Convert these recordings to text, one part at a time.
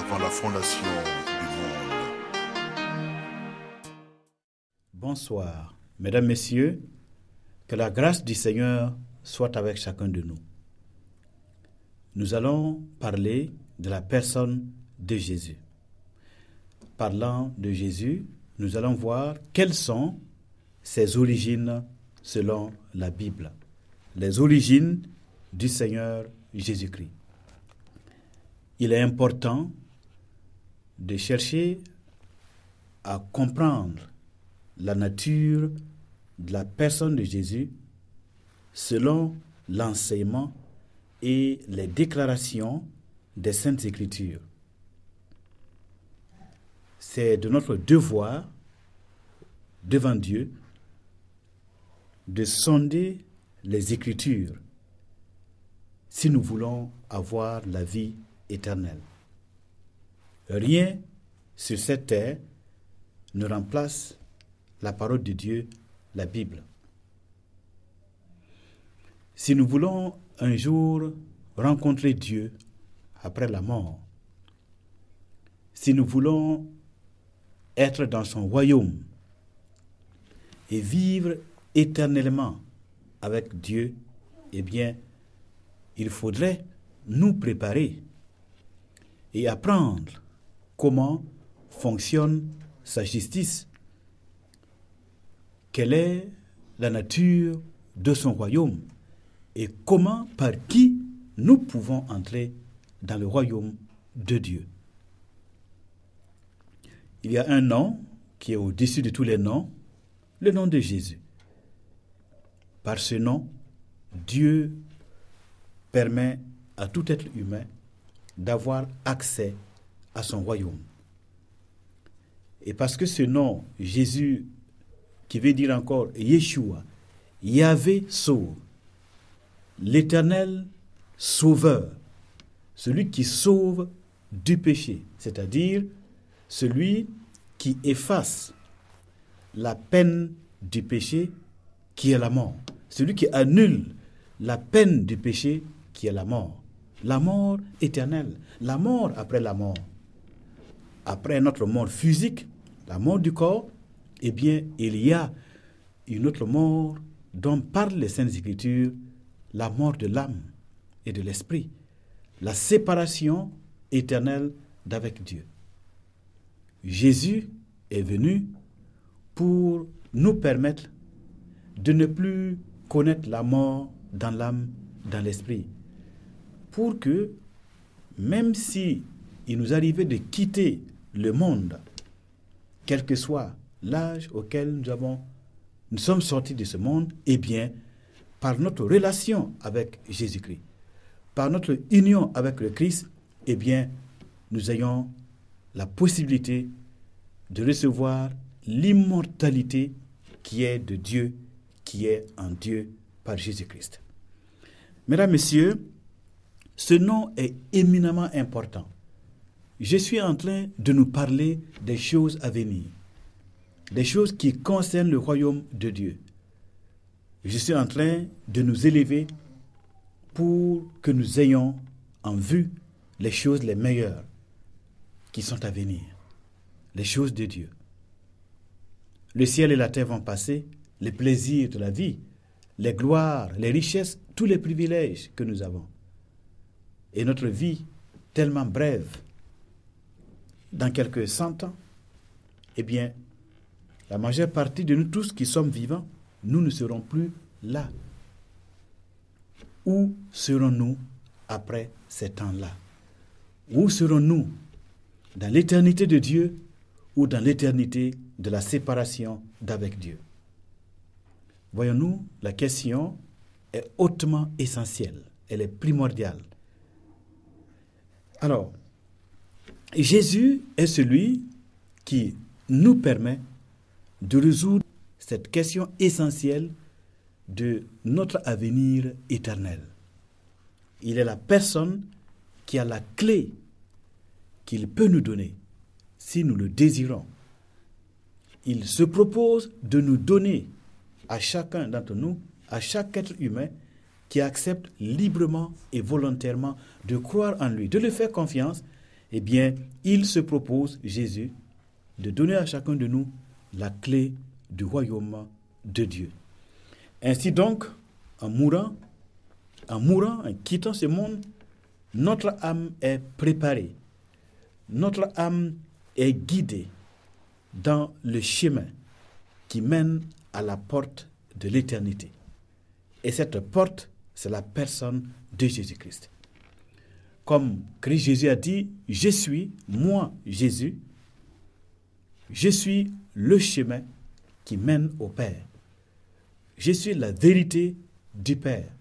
avant la fondation du monde. Bonsoir, mesdames, messieurs, que la grâce du Seigneur soit avec chacun de nous. Nous allons parler de la personne de Jésus. Parlant de Jésus, nous allons voir quelles sont ses origines selon la Bible. Les origines du Seigneur Jésus-Christ. Il est important de chercher à comprendre la nature de la personne de Jésus selon l'enseignement et les déclarations des Saintes Écritures. C'est de notre devoir devant Dieu de sonder les Écritures si nous voulons avoir la vie éternelle. Rien sur cette terre ne remplace la parole de Dieu, la Bible. Si nous voulons un jour rencontrer Dieu après la mort, si nous voulons être dans son royaume et vivre éternellement avec Dieu, eh bien, il faudrait nous préparer et apprendre comment fonctionne sa justice, quelle est la nature de son royaume et comment, par qui nous pouvons entrer dans le royaume de Dieu. Il y a un nom qui est au-dessus de tous les noms, le nom de Jésus. Par ce nom, Dieu permet à tout être humain d'avoir accès à son royaume. Et parce que ce nom, Jésus, qui veut dire encore Yeshua, Yahvé sauve, l'Éternel sauveur, celui qui sauve du péché, c'est-à-dire celui qui efface la peine du péché qui est la mort, celui qui annule la peine du péché qui est la mort éternelle, la mort après la mort. Après notre mort physique, la mort du corps, eh bien, il y a une autre mort dont parlent les Saintes Écritures, la mort de l'âme et de l'esprit, la séparation éternelle d'avec Dieu. Jésus est venu pour nous permettre de ne plus connaître la mort dans l'âme, dans l'esprit, pour que, même si il nous arrivait de quitter le monde, quel que soit l'âge auquel nous sommes sortis de ce monde, eh bien, par notre relation avec Jésus-Christ, par notre union avec le Christ, eh bien, nous ayons la possibilité de recevoir l'immortalité qui est de Dieu, qui est en Dieu par Jésus-Christ. Mesdames, Messieurs, ce nom est éminemment important. Je suis en train de nous parler des choses à venir, des choses qui concernent le royaume de Dieu. Je suis en train de nous élever pour que nous ayons en vue les choses les meilleures qui sont à venir, les choses de Dieu. Le ciel et la terre vont passer, les plaisirs de la vie, les gloires, les richesses, tous les privilèges que nous avons. Et notre vie, tellement brève, dans quelques 100 ans, eh bien, la majeure partie de nous tous qui sommes vivants, nous ne serons plus là. Où serons-nous après ces temps-là? Où serons-nous? Dans l'éternité de Dieu ou dans l'éternité de la séparation d'avec Dieu? Voyons-nous, la question est hautement essentielle, elle est primordiale. Alors, Jésus est celui qui nous permet de résoudre cette question essentielle de notre avenir éternel. Il est la personne qui a la clé qu'il peut nous donner si nous le désirons. Il se propose de nous donner à chacun d'entre nous, à chaque être humain qui accepte librement et volontairement de croire en lui, de lui faire confiance eh bien, il se propose, Jésus, de donner à chacun de nous la clé du royaume de Dieu. Ainsi donc, en mourant, en quittant ce monde, notre âme est préparée. Notre âme est guidée dans le chemin qui mène à la porte de l'éternité. Et cette porte, c'est la personne de Jésus-Christ. Comme Christ Jésus a dit, je suis, moi, Jésus, je suis le chemin qui mène au Père. Je suis la vérité du Père.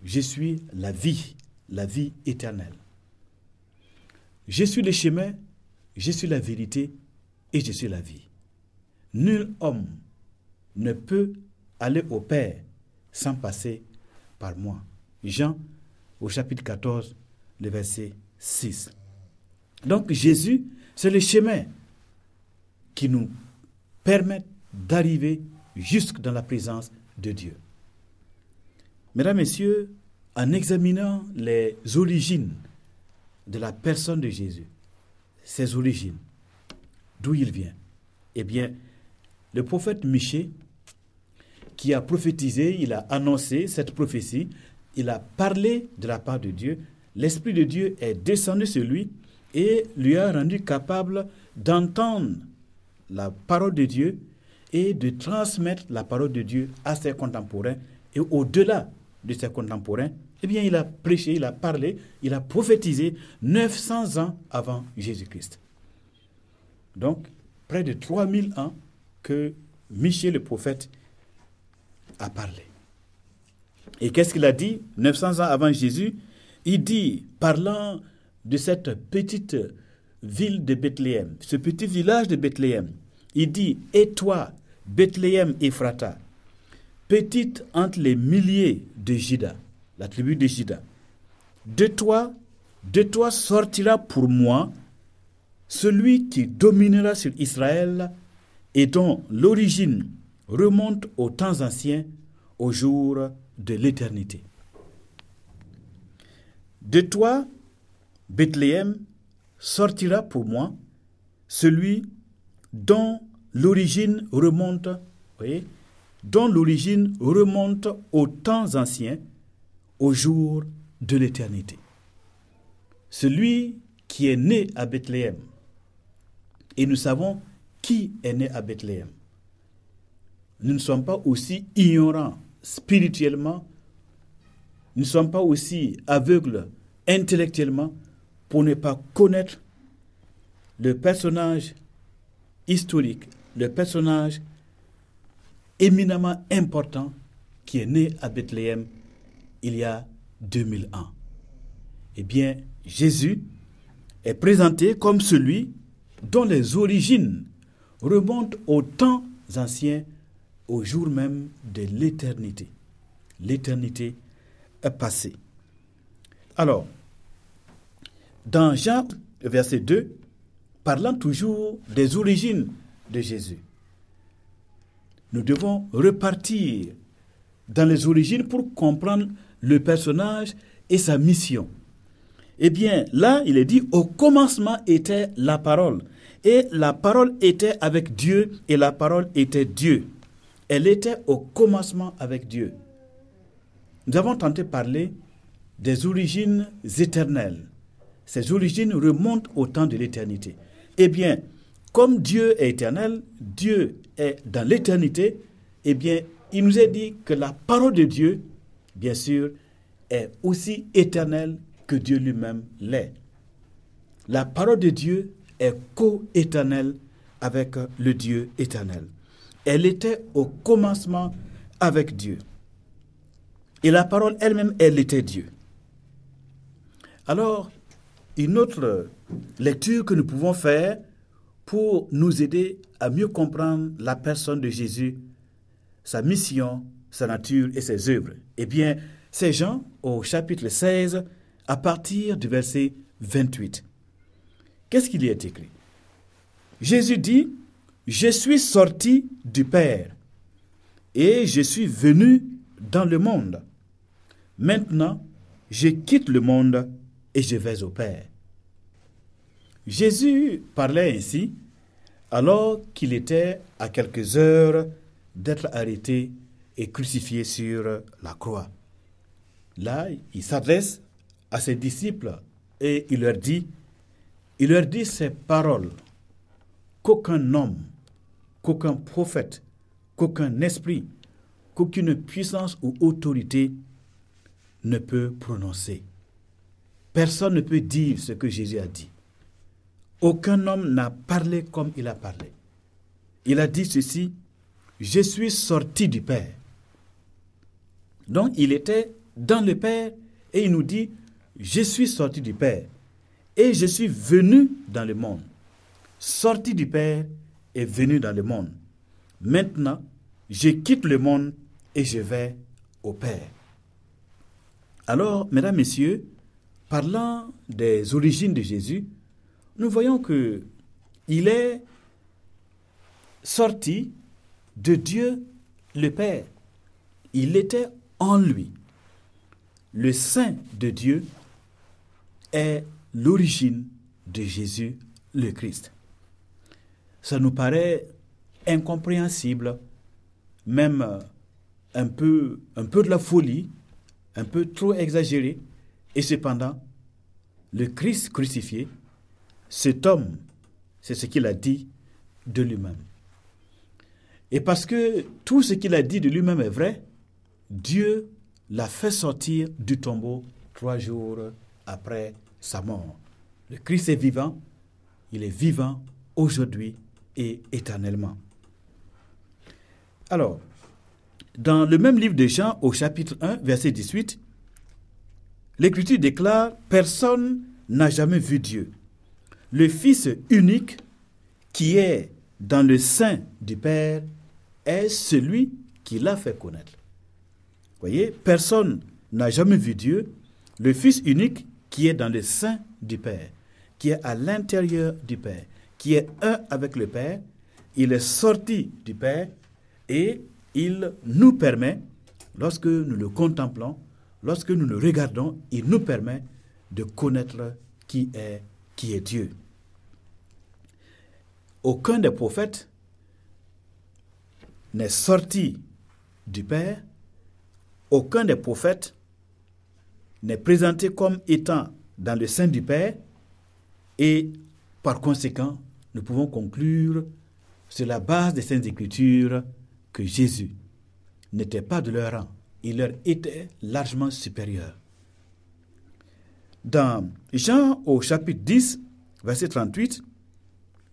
Je suis la vie éternelle. Je suis le chemin, je suis la vérité et je suis la vie. Nul homme ne peut aller au Père sans passer par moi. Jean, au chapitre 14, le verset 6. Donc Jésus, c'est le chemin qui nous permet d'arriver jusque dans la présence de Dieu. Mesdames, Messieurs, en examinant les origines de la personne de Jésus, ses origines, d'où il vient, eh bien, le prophète Michée, qui a prophétisé, il a annoncé cette prophétie, il a parlé de la part de Dieu, l'Esprit de Dieu est descendu sur lui et lui a rendu capable d'entendre la parole de Dieu et de transmettre la parole de Dieu à ses contemporains. Et au-delà de ses contemporains, eh bien, il a prêché, il a parlé, il a prophétisé 900 ans avant Jésus-Christ. Donc, près de 3000 ans que Michée le prophète a parlé. Et qu'est-ce qu'il a dit 900 ans avant Jésus? Il dit, parlant de cette petite ville de Bethléem, ce petit village de Bethléem, il dit, et toi, Bethléem Ephrata, petite entre les milliers de Juda, la tribu de Juda, de toi sortira pour moi celui qui dominera sur Israël et dont l'origine remonte aux temps anciens, au jour de l'éternité. De toi, Bethléem, sortira pour moi celui dont l'origine remonte, aux temps anciens, au jour de l'éternité. Celui qui est né à Bethléem. Et nous savons qui est né à Bethléem. Nous ne sommes pas aussi ignorants spirituellement, nous ne sommes pas aussi aveugles intellectuellement pour ne pas connaître le personnage historique, le personnage éminemment important qui est né à Bethléem il y a 2000 ans. Eh bien, Jésus est présenté comme celui dont les origines remontent aux temps anciens, au jour même de l'éternité. L'éternité est passée. Alors, dans Jean, verset 2, parlant toujours des origines de Jésus, nous devons repartir dans les origines pour comprendre le personnage et sa mission. Eh bien, là, il est dit, au commencement était la parole. Et la parole était avec Dieu, et la parole était Dieu. Elle était au commencement avec Dieu. Nous avons tenté de parler des origines éternelles. Ces origines remontent au temps de l'éternité. Eh bien, comme Dieu est éternel, Dieu est dans l'éternité, eh bien, il nous est dit que la parole de Dieu, bien sûr, est aussi éternelle que Dieu lui-même l'est. La parole de Dieu est co-éternelle avec le Dieu éternel. Elle était au commencement avec Dieu. Et la parole elle-même, elle était Dieu. Alors, une autre lecture que nous pouvons faire pour nous aider à mieux comprendre la personne de Jésus, sa mission, sa nature et ses œuvres. Eh bien, c'est Jean au chapitre 16, à partir du verset 28. Qu'est-ce qu'il y est écrit? Jésus dit, « Je suis sorti du Père et je suis venu dans le monde. Maintenant, je quitte le monde et je vais au Père. » Jésus parlait ainsi alors qu'il était à quelques heures d'être arrêté et crucifié sur la croix. Là, il s'adresse à ses disciples et il leur dit ces paroles qu'aucun homme, qu'aucun prophète, qu'aucun esprit, qu'aucune puissance ou autorité ne peut prononcer. Personne ne peut dire ce que Jésus a dit. Aucun homme n'a parlé comme il a parlé. Il a dit ceci, je suis sorti du Père. Donc il était dans le Père et il nous dit, je suis sorti du Père et je suis venu dans le monde. Sorti du Père et venu dans le monde. Maintenant, je quitte le monde et je vais au Père. Alors, mesdames, messieurs, parlant des origines de Jésus, nous voyons que il est sorti de Dieu le Père. Il était en lui. Le Saint de Dieu est l'origine de Jésus le Christ. Ça nous paraît incompréhensible, même un peu de la folie, un peu trop exagéré. Et cependant, le Christ crucifié, cet homme, c'est ce qu'il a dit de lui-même. Et parce que tout ce qu'il a dit de lui-même est vrai, Dieu l'a fait sortir du tombeau 3 jours après sa mort. Le Christ est vivant, il est vivant aujourd'hui et éternellement. Alors, dans le même livre de Jean, au chapitre 1, verset 18, l'Écriture déclare « Personne n'a jamais vu Dieu. Le Fils unique qui est dans le sein du Père est celui qui l'a fait connaître. » Voyez, personne n'a jamais vu Dieu. Le Fils unique qui est dans le sein du Père, qui est à l'intérieur du Père, qui est un avec le Père, il est sorti du Père et il nous permet, lorsque nous le contemplons, lorsque nous le regardons, il nous permet de connaître qui est Dieu. Aucun des prophètes n'est sorti du Père, aucun des prophètes n'est présenté comme étant dans le sein du Père, et par conséquent, nous pouvons conclure sur la base des Saintes Écritures que Jésus n'était pas de leur rang, il leur était largement supérieur. Dans Jean au chapitre 10, verset 38,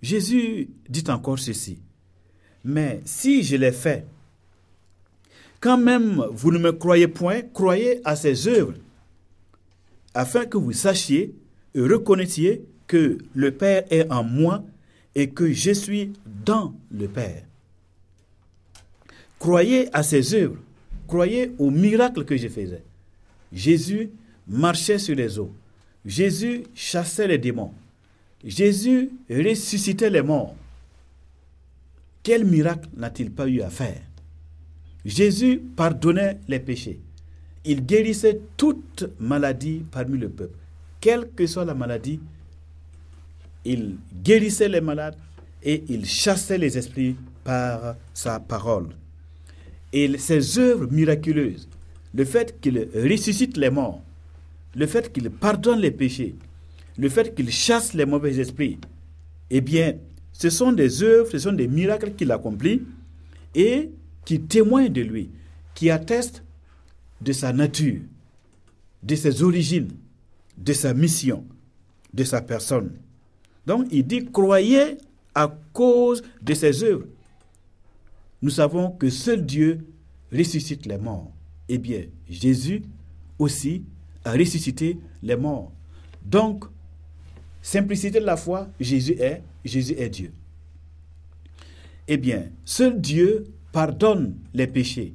Jésus dit encore ceci. « Mais si je l'ai fait, quand même vous ne me croyez point, croyez à ses œuvres, afin que vous sachiez et reconnaissiez que le Père est en moi et que je suis dans le Père. Croyez à ses œuvres, croyez aux miracles que je faisais. Jésus marchait sur les eaux. Jésus chassait les démons. Jésus ressuscitait les morts. Quel miracle n'a-t-il pas eu à faire? Jésus pardonnait les péchés. Il guérissait toute maladie parmi le peuple. Quelle que soit la maladie, il guérissait les malades et il chassait les esprits par sa parole. Et ses œuvres miraculeuses, le fait qu'il ressuscite les morts, le fait qu'il pardonne les péchés, le fait qu'il chasse les mauvais esprits, eh bien, ce sont des œuvres, ce sont des miracles qu'il accomplit et qui témoignent de lui, qui attestent de sa nature, de ses origines, de sa mission, de sa personne. Donc, il dit, croyez à cause de ses œuvres. Nous savons que seul Dieu ressuscite les morts. Eh bien, Jésus aussi a ressuscité les morts. Donc, simplicité de la foi, Jésus est Dieu. Eh bien, seul Dieu pardonne les péchés.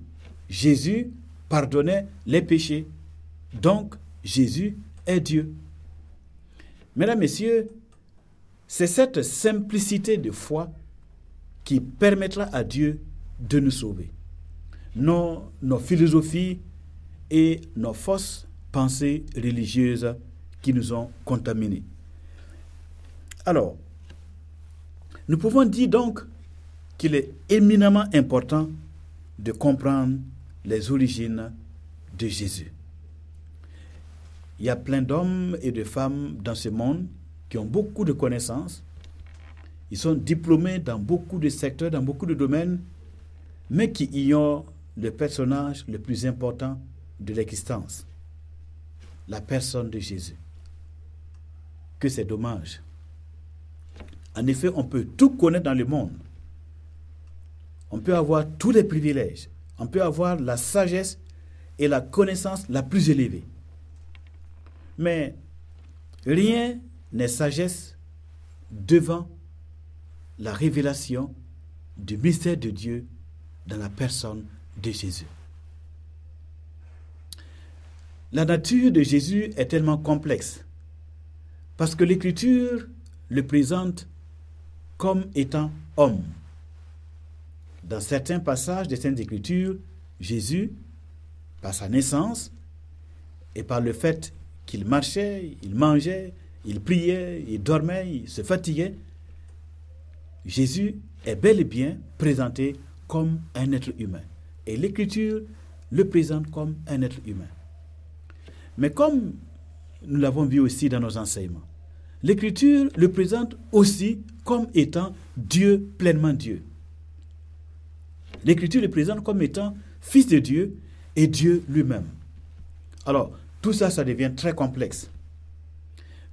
Jésus pardonnait les péchés. Donc, Jésus est Dieu. Mesdames, Messieurs, c'est cette simplicité de foi qui permettra à Dieu de nous sauver. Non nos philosophies et nos fausses pensées religieuses qui nous ont contaminés. Alors, nous pouvons dire donc qu'il est éminemment important de comprendre les origines de Jésus. Il y a plein d'hommes et de femmes dans ce monde qui ont beaucoup de connaissances. Ils sont diplômés dans beaucoup de secteurs, dans beaucoup de domaines, mais qui ignorent le personnage le plus important de l'existence, la personne de Jésus. Que c'est dommage. En effet, on peut tout connaître dans le monde. On peut avoir tous les privilèges. On peut avoir la sagesse et la connaissance la plus élevée. Mais rien n'est sagesse devant la révélation du mystère de Dieu dans la personne de Jésus. La nature de Jésus est tellement complexe parce que l'Écriture le présente comme étant homme. Dans certains passages des Saintes Écritures, Jésus, par sa naissance et par le fait qu'il marchait, il mangeait, il priait, il dormait, il se fatiguait, Jésus est bel et bien présenté comme un être humain. Et l'Écriture le présente comme un être humain. Mais comme nous l'avons vu aussi dans nos enseignements, l'Écriture le présente aussi comme étant Dieu, pleinement Dieu. L'Écriture le présente comme étant Fils de Dieu et Dieu lui-même. Alors, tout ça, ça devient très complexe.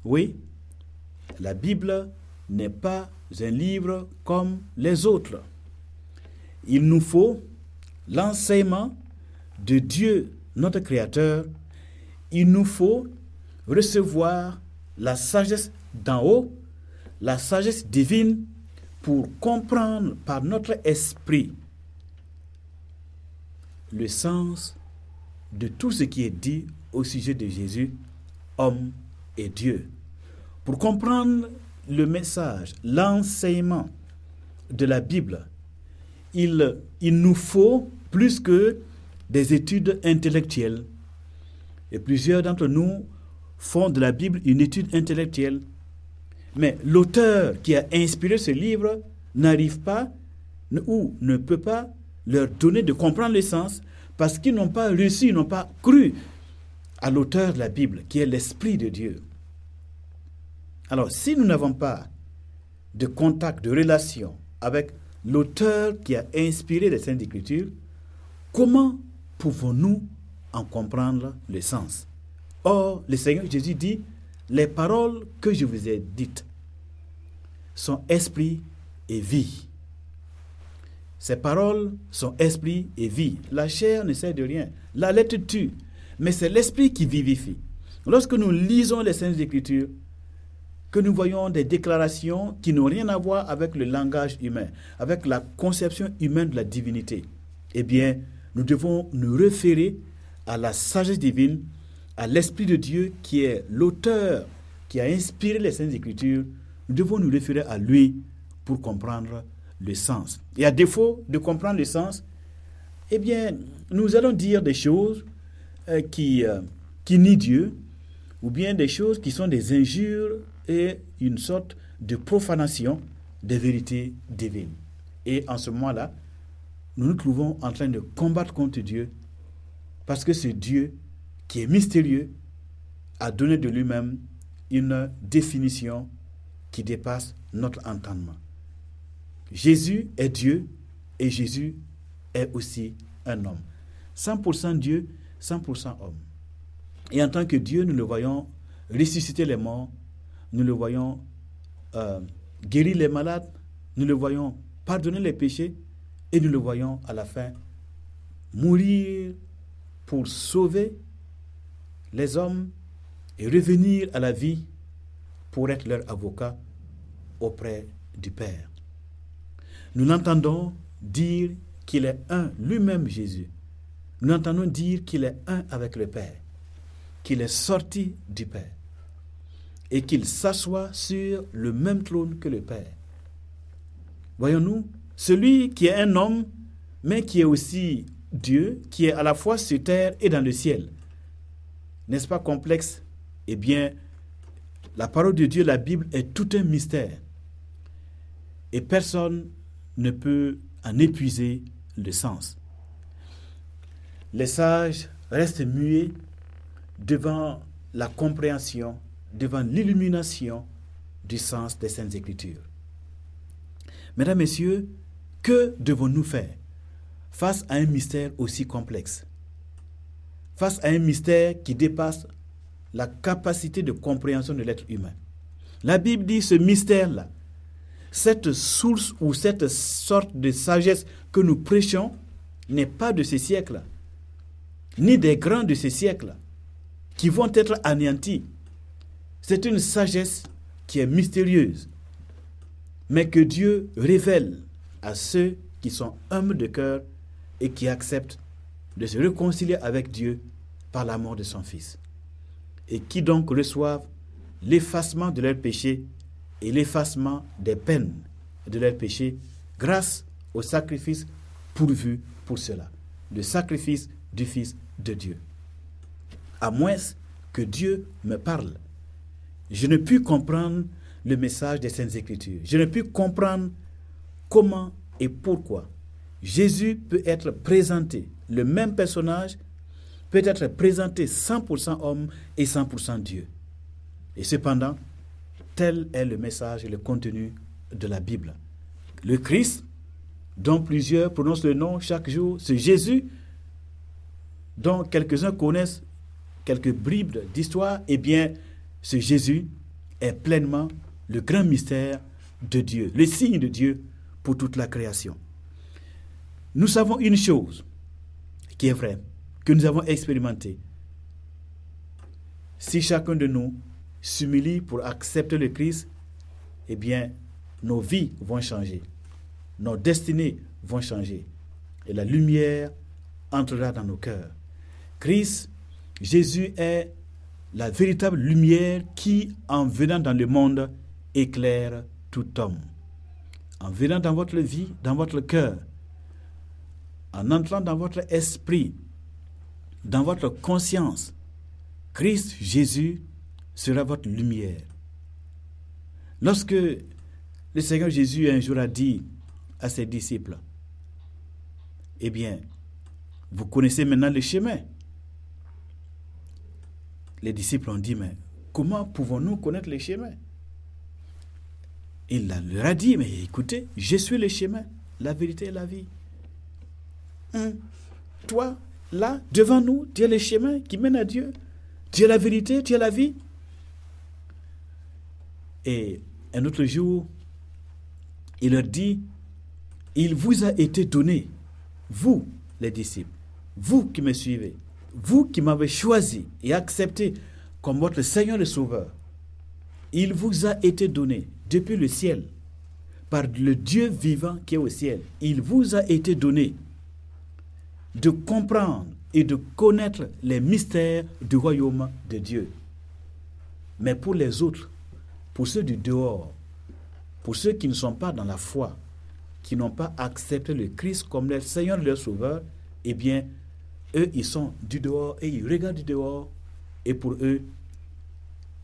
Oui, la Bible n'est pas un livre comme les autres. Il nous faut l'enseignement de Dieu, notre Créateur. Il nous faut recevoir la sagesse d'en haut, la sagesse divine, pour comprendre par notre esprit le sens de tout ce qui est dit au sujet de Jésus, homme et Dieu. Pour comprendre le message, l'enseignement de la Bible, il nous faut plus que des études intellectuelles. Et plusieurs d'entre nous font de la Bible une étude intellectuelle. Mais l'auteur qui a inspiré ce livre n'arrive pas ou ne peut pas leur donner de comprendre le sens parce qu'ils n'ont pas reçu, ils n'ont pas cru à l'auteur de la Bible, qui est l'Esprit de Dieu. Alors, si nous n'avons pas de contact, de relation avec l'auteur qui a inspiré les Saintes Écritures, comment pouvons-nous en comprendre le sens? Or, le Seigneur Jésus dit, les paroles que je vous ai dites sont esprit et vie. Ces paroles sont esprit et vie. La chair ne sert de rien. La lettre tue, mais c'est l'esprit qui vivifie. Lorsque nous lisons les Saintes Écritures, que nous voyons des déclarations qui n'ont rien à voir avec le langage humain, avec la conception humaine de la divinité, eh bien, nous devons nous référer à la sagesse divine, à l'Esprit de Dieu qui est l'auteur, qui a inspiré les Saintes Écritures. Nous devons nous référer à lui pour comprendre le sens. Et à défaut de comprendre le sens, eh bien, nous allons dire des choses qui nient Dieu, ou bien des choses qui sont des injures et une sorte de profanation des vérités divines. Et en ce moment-là, nous nous trouvons en train de combattre contre Dieu, parce que ce Dieu qui est mystérieux a donné de lui-même une définition qui dépasse notre entendement. Jésus est Dieu et Jésus est aussi un homme. 100% Dieu, 100% homme. Et en tant que Dieu, nous le voyons ressusciter les morts, nous le voyons guérir les malades, nous le voyons pardonner les péchés et nous le voyons à la fin mourir pour sauver les hommes et revenir à la vie pour être leur avocat auprès du Père. Nous l'entendons dire qu'il est un, lui-même Jésus. Nous l'entendons dire qu'il est un avec le Père, qu'il est sorti du Père et qu'il s'assoit sur le même trône que le Père. Voyons-nous, celui qui est un homme, mais qui est aussi Dieu, qui est à la fois sur terre et dans le ciel. N'est-ce pas complexe? Eh bien, La parole de Dieu, la Bible, est tout un mystère. Et personne ne peut en épuiser le sens. Les sages restent muets devant la compréhension, devant l'illumination du sens des Saintes Écritures. Mesdames, Messieurs, que devons-nous faire face à un mystère aussi complexe? Face à un mystère qui dépasse la capacité de compréhension de l'être humain. La Bible dit ce mystère-là, cette source ou cette sorte de sagesse que nous prêchons n'est pas de ces siècles, ni des grands de ces siècles, qui vont être anéantis. C'est une sagesse qui est mystérieuse, mais que Dieu révèle à ceux qui sont humbles de cœur et qui acceptent de se réconcilier avec Dieu par la mort de son Fils, et qui donc reçoivent l'effacement de leurs péchés et l'effacement des peines de leurs péchés grâce au sacrifice pourvu pour cela, le sacrifice du Fils de Dieu. À moins que Dieu me parle, je ne puis comprendre le message des Saintes Écritures. Je ne puis comprendre comment et pourquoi Jésus peut être présenté, le même personnage peut être présenté 100% homme et 100% Dieu. Et cependant, tel est le message et le contenu de la Bible. Le Christ, dont plusieurs prononcent le nom chaque jour, ce Jésus, dont quelques-uns connaissent quelques bribes d'histoire, eh bien, ce Jésus est pleinement le grand mystère de Dieu, le signe de Dieu pour toute la création. Nous savons une chose qui est vraie, que nous avons expérimentée. Si chacun de nous s'humilie pour accepter le Christ, eh bien, nos vies vont changer, nos destinées vont changer, et la lumière entrera dans nos cœurs. Christ, Jésus est la véritable lumière qui, en venant dans le monde, éclaire tout homme. En venant dans votre vie, dans votre cœur, en entrant dans votre esprit, dans votre conscience, Christ Jésus sera votre lumière. Lorsque le Seigneur Jésus un jour a dit à ses disciples, eh bien, vous connaissez maintenant le chemin. Les disciples ont dit, mais comment pouvons-nous connaître le chemin? Il leur a dit, mais écoutez, je suis le chemin, la vérité et la vie. Toi, là, devant nous, tu es le chemin qui mène à Dieu. Tu es la vérité, tu es la vie. Et un autre jour, il leur dit, il vous a été donné, vous, les disciples, vous qui me suivez, vous qui m'avez choisi et accepté comme votre Seigneur et Sauveur, il vous a été donné depuis le ciel, par le Dieu vivant qui est au ciel. Il vous a été donné de comprendre et de connaître les mystères du royaume de Dieu. Mais pour les autres, pour ceux du dehors, pour ceux qui ne sont pas dans la foi, qui n'ont pas accepté le Christ comme leur Seigneur et leur Sauveur, eh bien, eux, ils sont du dehors et ils regardent du dehors, et pour eux,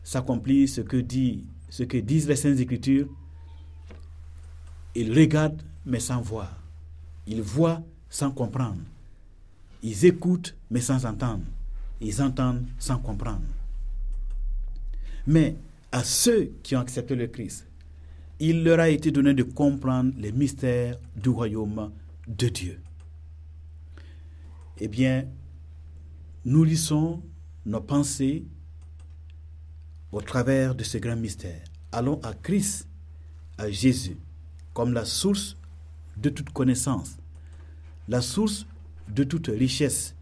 s'accomplit ce que disent les Saintes Écritures. Ils regardent mais sans voir. Ils voient sans comprendre. Ils écoutent mais sans entendre. Ils entendent sans comprendre. Mais à ceux qui ont accepté le Christ, il leur a été donné de comprendre les mystères du royaume de Dieu. Eh bien, nous lisons nos pensées au travers de ce grand mystère. Allons à Christ, à Jésus, comme la source de toute connaissance, la source de toute richesse.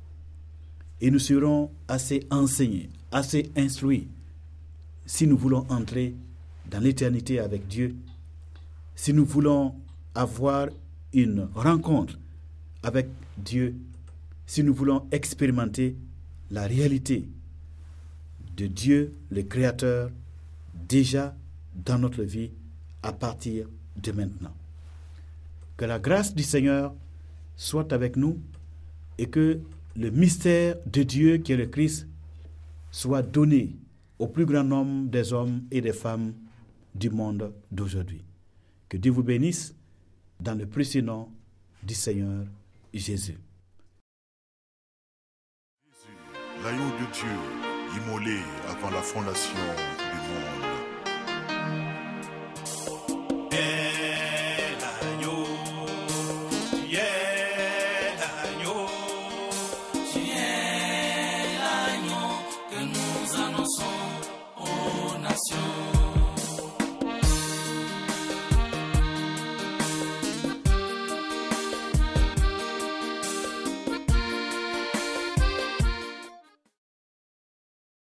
Et nous serons assez enseignés, assez instruits, si nous voulons entrer dans l'éternité avec Dieu, si nous voulons avoir une rencontre avec Dieu, si nous voulons expérimenter la réalité de Dieu, le Créateur, déjà dans notre vie à partir de maintenant. Que la grâce du Seigneur soit avec nous et que le mystère de Dieu qui est le Christ soit donné au plus grand nombre des hommes et des femmes du monde d'aujourd'hui. Que Dieu vous bénisse dans le précieux nom du Seigneur Jésus. L'agneau de Dieu, immolé avant la fondation